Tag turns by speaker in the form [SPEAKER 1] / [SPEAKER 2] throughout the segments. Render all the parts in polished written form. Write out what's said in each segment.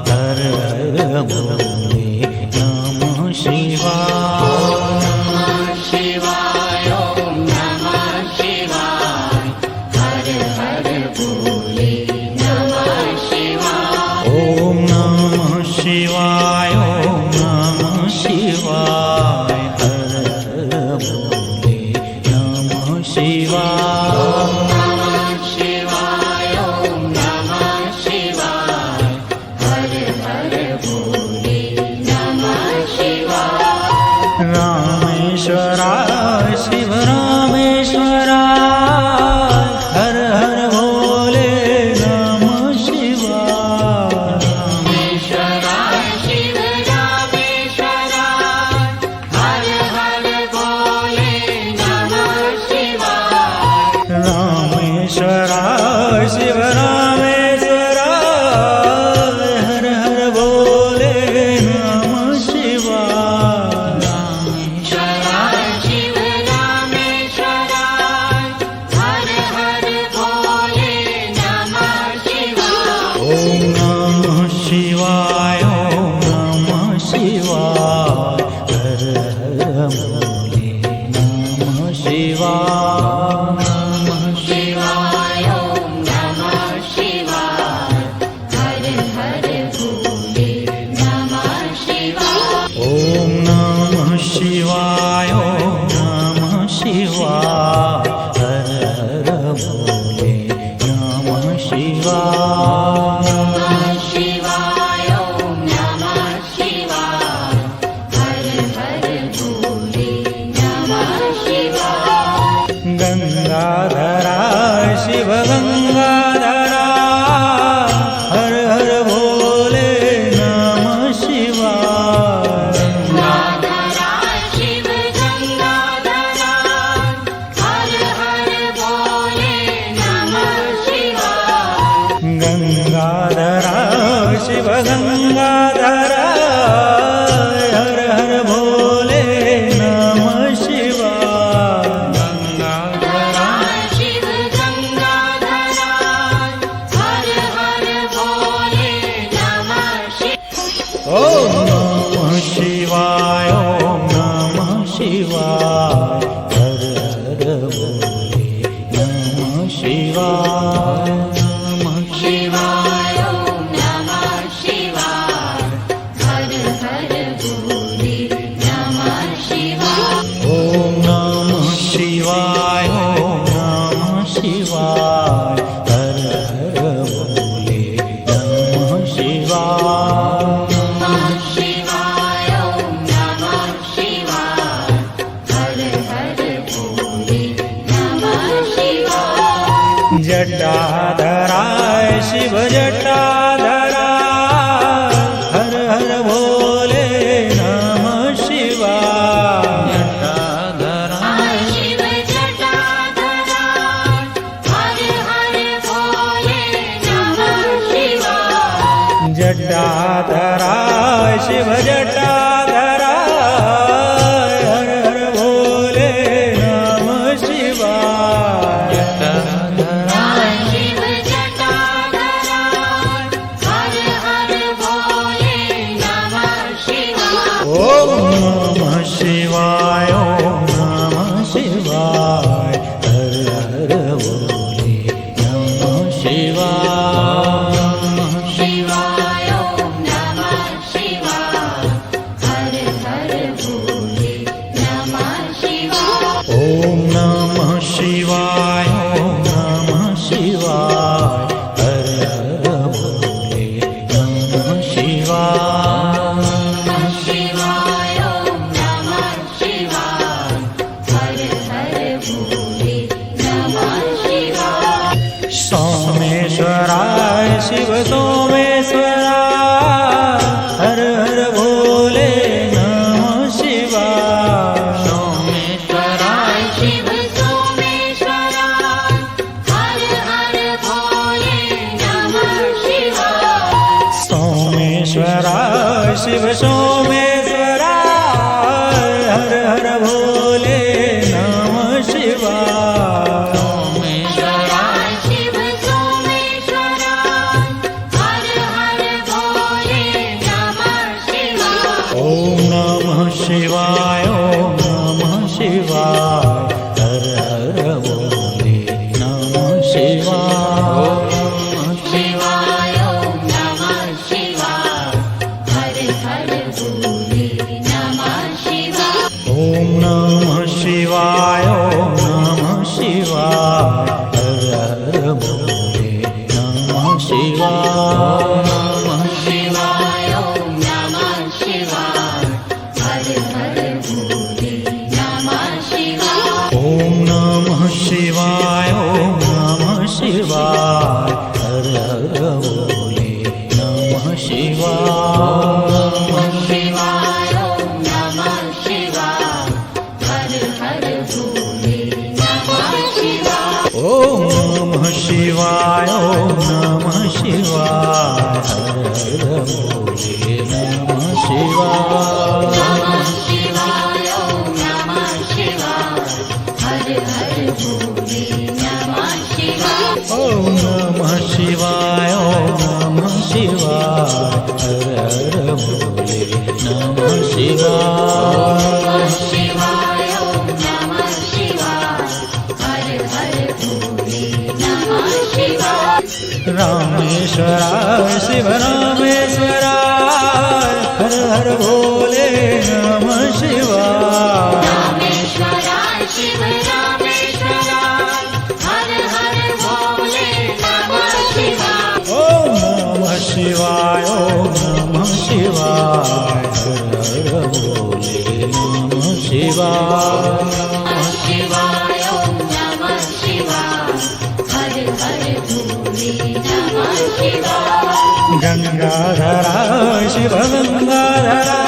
[SPEAKER 1] हर हर भोले नमः शिवाय।
[SPEAKER 2] ओम नमः शिवाय हर हर भोले नमः शिवाय।
[SPEAKER 1] ओम नमः शिवाय ओम नमः शिवाय हर हर भोले नमः शिवाय।
[SPEAKER 2] ओम नमः शिवाय ओम नमः शिवाय हर हर भोले नमः शिवाय।
[SPEAKER 1] रामेश्वराय शिव रामेश्वराय हर हर भोले नमः शिवाय।
[SPEAKER 2] रामेश्वराय शिव रामेश्वराय हर हर भोले नमः शिवाय।
[SPEAKER 1] रामेश्वराय शिव रामेश्वराय हर हर भोले नमः शिवाय।
[SPEAKER 2] रामेश्वराय शिव रामेश्वराय हर हर भोले नमः शिवाय।
[SPEAKER 1] ओम नमः शिवाय ओम नमः शिवाय हर हर भोले नमः शिवाय।
[SPEAKER 2] शिवाय ओम नमः शिवाय हर हर भोले नमः शिवाय।
[SPEAKER 1] ओम नमः शिवाय ओम नमः शिवाय हर हर भोले नमः शिवाय।
[SPEAKER 2] शिवाय ओम नमः शिवाय हर हर भोले नमः शिवाय।
[SPEAKER 1] गंगाधराय शिव गंगाधराय हर हर भोले नमः शिवाय।
[SPEAKER 2] गंगाधराय शिव गंगाधराय हर हर भोले नमः शिवाय।
[SPEAKER 1] गंगाधराय शिव गंगाधराय हर हर भोले नमः शिवाय।
[SPEAKER 2] गंगाधराय शिव गंगाधराय हर हर भोले नमः शिवाय।
[SPEAKER 1] ओम नमः शिवाय ओम नमः शिवाय हर हर भोले नमः शिवाय।
[SPEAKER 2] शिवाय ओम नमः शिवाय हर हर भोले नमः शिवाय।
[SPEAKER 1] ओम नमः शिवाय ओम नमः शिवाय हर हर भोले नमः शिवाय।
[SPEAKER 2] शिवाय ओम नमः शिवाय हर हर भोले नमः शिवाय।
[SPEAKER 1] जटाधराय शिव जटाधराय हर हर भोले नमः शिवाय। जटाधराय
[SPEAKER 2] शिव जटाधराय हर हर भोले नमः शिवाय।
[SPEAKER 1] जटाधराय शिव जटाधराय हर हर भोले नमः शिवाय। जटाधराय
[SPEAKER 2] शिव जटाधराय हर हर भोले नमः शिवाय।
[SPEAKER 1] ओम नमः शिवाय ओम नमः शिवाय हर हर भोले नमः शिवाय।
[SPEAKER 2] शिवाय ओम नमः शिवाय हर हर भोले नमः शिवाय।
[SPEAKER 1] ओम नमः शिवाय ओम नमः शिवाय हर हर भोले नमः शिवाय।
[SPEAKER 2] शिवाय ओम नमः शिवाय हर हर भोले नमः शिवाय।
[SPEAKER 1] सोमेश्वराय शिव सोमेश्वराय हर हर भोले नमः शिवाय।
[SPEAKER 2] सोमेश्वराय शिव सोमेश्वराय हर हर भोले नमः शिवाय।
[SPEAKER 1] सोमेश्वराय शिव सोमेश्वराय हर हर भोले नमः शिवाय।
[SPEAKER 2] सोमेश्वराय शिव सोमेश्वराय हर हर
[SPEAKER 1] શિવાય
[SPEAKER 2] શિવાય ઓમ નમઃ શિવાય હર હર ભોલે નમઃ શિવાય
[SPEAKER 1] ઓમ નમઃ શિવાય ઓમ નમઃ શિવાય હર હર ભોલે નમઃ શિવાય
[SPEAKER 2] નમઃ શિવાય ઓમ નમઃ શિવાય હર હર ભોલે નમઃ શિવાય
[SPEAKER 1] ઓમ નમઃ શિવાય ઓમ નમઃ શિવાય હર હર ભોલે નમઃ શિવાય
[SPEAKER 2] શિવાય ઓમ નમઃ શિવાય હર હર ભોલે નમઃ શિવાય
[SPEAKER 1] રામેશ્વરાય શિવ રામેશ્વરાય હર હર ભોલે નમઃ શિવાય
[SPEAKER 2] રામેશ્વરાય શિવ રામેશ્વરાય હર હર ભોલે નમઃ શિવાય
[SPEAKER 1] ઓમ નમઃ શિવાય ઓમ નમઃ શિવાય હર હર ભોલે નમઃ શિવાય
[SPEAKER 2] શિવાય ઓમ નમઃ શિવાય હર હર ભોલે નમઃ શિવાય
[SPEAKER 1] ગંગાધરા શિવ ગંગાધરા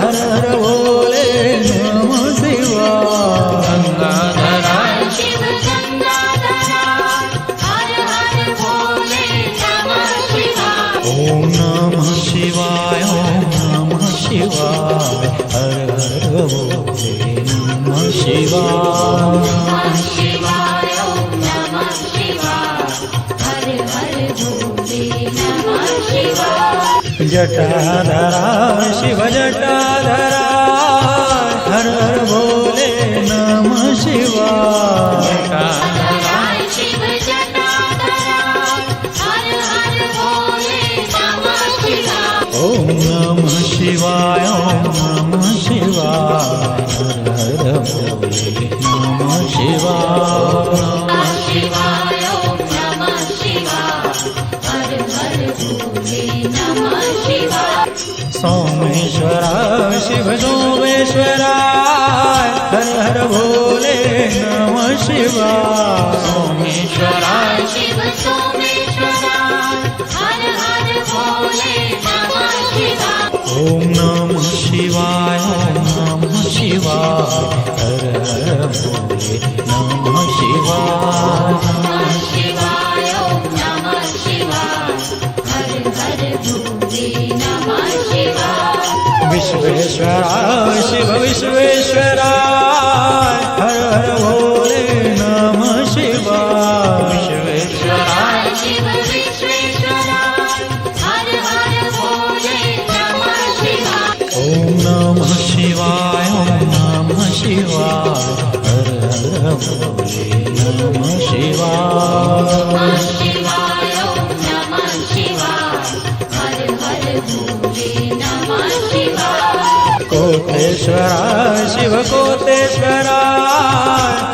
[SPEAKER 1] હર હર ભોલે નમઃ શિવાય ગંગાધરા
[SPEAKER 2] શિવ ગંગાધરા હર હર ભોલે નમઃ શિવાય
[SPEAKER 1] ઓમ નમઃ શિવાય ઓમ નમઃ શિવાય હર હર ભોલે નમઃ શિવાય
[SPEAKER 2] શિવાય ઓમ નમઃ શિવાય હર હર ભોલે નમઃ શિવાય
[SPEAKER 1] જટાધરા શિવ જટાધરા હર હર ભોલે નમઃ શિવાય
[SPEAKER 2] શિવ જટાધરા હર હર ભોલે નમઃ શિવાય
[SPEAKER 1] ઓમ નમઃ શિવાય ઓમ નમઃ શિવાય હર હર ભોલે નમઃ શિવાય
[SPEAKER 2] શિવાય ઓમ નમઃ શિવાય હર હર ભોલે નમઃ શિવાય
[SPEAKER 1] સોમેશ્વરાય શિવ સોમેશ્વરાય હર હર ભોલે નમઃ શિવાય સોમેશ્વરાય
[SPEAKER 2] શિવ સોમેશ્વરાય હર હર ભોલે નમઃ શિવાય
[SPEAKER 1] ઓમ નમઃ શિવાય ઓમ નમઃ શિવાય હર હર ભોલે નમઃ શિવાય
[SPEAKER 2] શિવાય ઓમ નમઃ શિવાય હર હર ભોલે નમઃ શિવાય
[SPEAKER 1] વિશ્વેશ્વરાય શિવ વિશ્વેશ્વરાય હર હર ભોલે નમઃ શિવાય વિશ્વેશ્વરાય
[SPEAKER 2] શિવ વિશ્વેશ્વરાય હર હર ભોલે નમઃ શિવાય
[SPEAKER 1] ઓમ નમઃ શિવાય ઓમ નમઃ શિવાય હર હર ભોલે નમઃ શિવાય
[SPEAKER 2] શિવાય ઓમ નમઃ શિવાય હર હર ભોલે નમઃ શિવાય
[SPEAKER 1] કોટેશ્વરાય શિવ કોટેશ્વરાય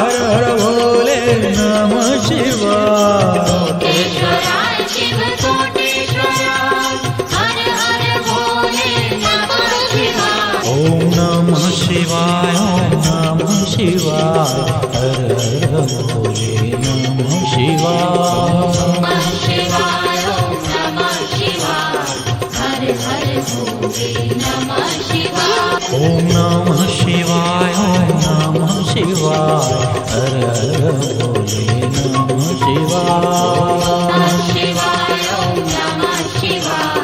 [SPEAKER 1] હર હર ભોલે નમઃ શિવાય
[SPEAKER 2] કોટેશ્વરાય શિવ કોટેશ્વરાય હર હર ભોલે નમઃ શિવાય
[SPEAKER 1] ઓમ નમઃ શિવાય ઓમ નમઃ શિવાય હર હર ભોલે નમઃ શિવાય
[SPEAKER 2] શિવાય ઓમ નમઃ શિવાય હર હર ભોલે નમઃ શિવાય
[SPEAKER 1] ઓમ નમઃ શિવાય ઓમ નમઃ શિવાય હર હર ભોલે નમઃ શિવાય
[SPEAKER 2] શિવાય ઓમ નમઃ શિવાય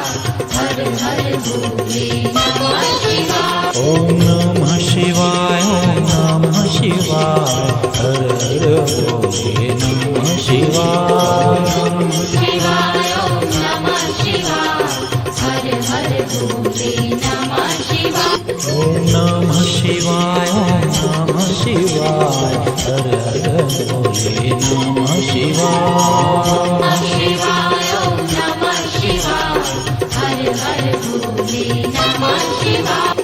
[SPEAKER 2] હર હર ભોલે નમઃ શિવાય
[SPEAKER 1] ઓમ નમઃ શિવાય ઓમ નમઃ શિવાય હર હર ભોલે નમઃ શિવાય
[SPEAKER 2] શિવાય ઓમ નમઃ શિવાય હર હર ભોલે નમઃ શિવાય
[SPEAKER 1] ઓમ નમઃ શિવાય ઓમ નમઃ શિવાય હર હર ભોલે નમઃ શિવાય
[SPEAKER 2] શિવાય ઓમ નમઃ શિવાય હર હર ભોલે નમઃ શિવાય